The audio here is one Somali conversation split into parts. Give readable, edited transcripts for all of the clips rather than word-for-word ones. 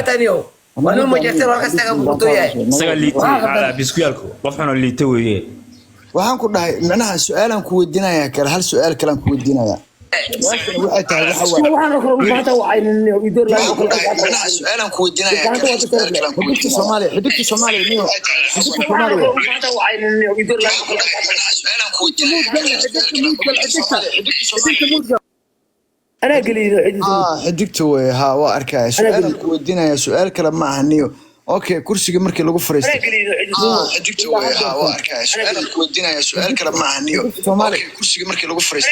تانيو وانا ما جرت ورا كاستغ بوقتويا isaga liitay ala biskuyalku qof xun oo liitay weeye waxaan ku dhahay macnaha su'aalan ku weydiinayaa kale hal su'aal kale aan ku weydiinayaa waxay tahay waxa waa waxaan roo maanta waxay idoor la macnaha su'aalan ku weydiinayaa xididka Soomaaliya xididka Soomaaliya niyo xididka Soomaaliya maanta waxay idoor la su'aalan ku weydiinayaa أنا قليل حدقت وي ها واركاي سؤال كودينايا سؤال كلام ما هنيو اوكي كرسيga markii lagu fariisto حدقت وي ها واركاي سؤال كودينايا سؤال كلام ما هنيو اوكي كرسيga markii lagu fariisto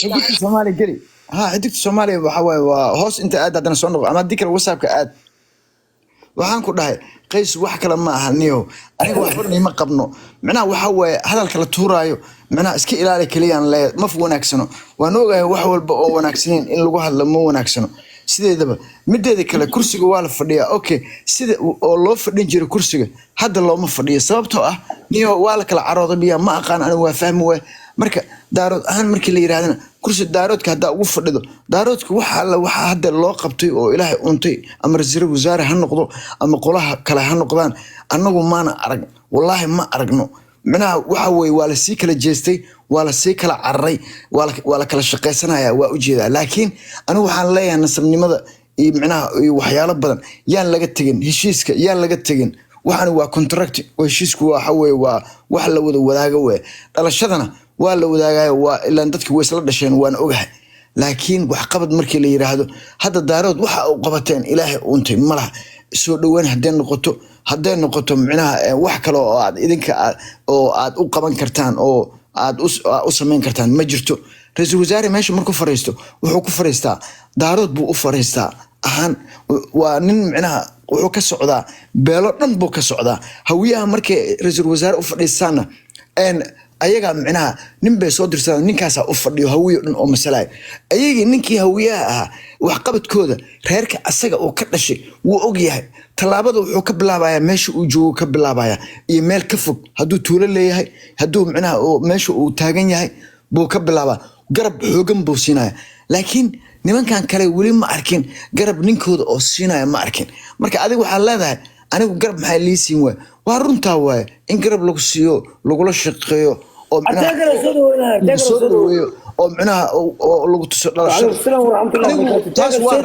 حدقت Soomaali gali ها حدقت Soomaali waxa way waa hoos inta aad hadana soo noqo ama dikar WhatsApp-ka aad waxaan ku dhahay qays wax kale ma ahaniyo aniga wax barnay ma qabno macnaha waxa way hadalka la tuuraayo macnaha iska ilaali kaliyaan la ma wanaagsano waan ogahay wax walba oo wanaagsaneen in lagu hadlo ma wanaagsano sideedaba mideeda kale kursiga waa la fadhiyaa okay sida oo loo fadhin jiray kursiga hadda looma fadhiyo sababtoo ah niyo waa la kala caroodo biya ma aqaan aniga waa fahmi way marka daarood ahaan markii la yiraahdana kursi daaroodka hadda ugu fadhido daaroodka waxa hadda loo qabtay oo ilaahay untay ama rasiir wasaare ha noqdo ama qolaha kale ha noqdaan anagu maana arag wallahi ma aragno macnaha waxa way waa la sii kala jeestay waa la sii kala cararay waa la kala shaqeysanaya waa u jeedaa laakiin anigu waxaan leeyahay nasabnimada iyo macnaha waxyaalo badan yaan laga tagin heshiiska yaan laga tagin waxaan waa contract oo heshiisku waxa way waa wax la wada wadaaga way dhalashadana waa la wadaagayo waa ilaa dadka way isla dhasheen waan ogahay laakiin wax qabad markii la yiraahdo hadda daarood waxa uu qabateen ilaahay untay malaha soo dhawaan hadday noqoto macnaha wax kale oo aad idinka aad u qaban kartaan oo aad u sameyn kartaan ma jirto ra'iisul wasaare meesha markuu fariisto wuxuu ku fariistaa daarood buu u fariistaa ahaan waa nin macnaha wuxuu ka socdaa beelo dhan buu ka socdaa hawiyaha markay ra'iisul wasaare u fadhiistaana ayaga macnaha nin bay soo dirsadaan ninkaas u fadhiyo hawiyo dhan oo masalay ayagii ninkii hawiyaha ah wax qabadkooda reerka asaga oo ka dhashay wuu og yahay talaabada wuxuu ka bilaabayaa meesha uu joogo ka bilaabaya iyo meel ka fog hadduu tuulo leeyahay hadduu macnaha oo meesha uu taagan yahay buu ka bilaabaa garab xoogan buu siinaya laakiin nimankan kale weli ma arkin garab ninkooda oo siinaya ma arkin marka adiga waxaad leedahay anigu garab maxay liisiin waay waa runtaa waay in garab lagu siiyo lagula shaqeeyo oo macnaha oo macnaha oo lagu tuso dhalasho taas waa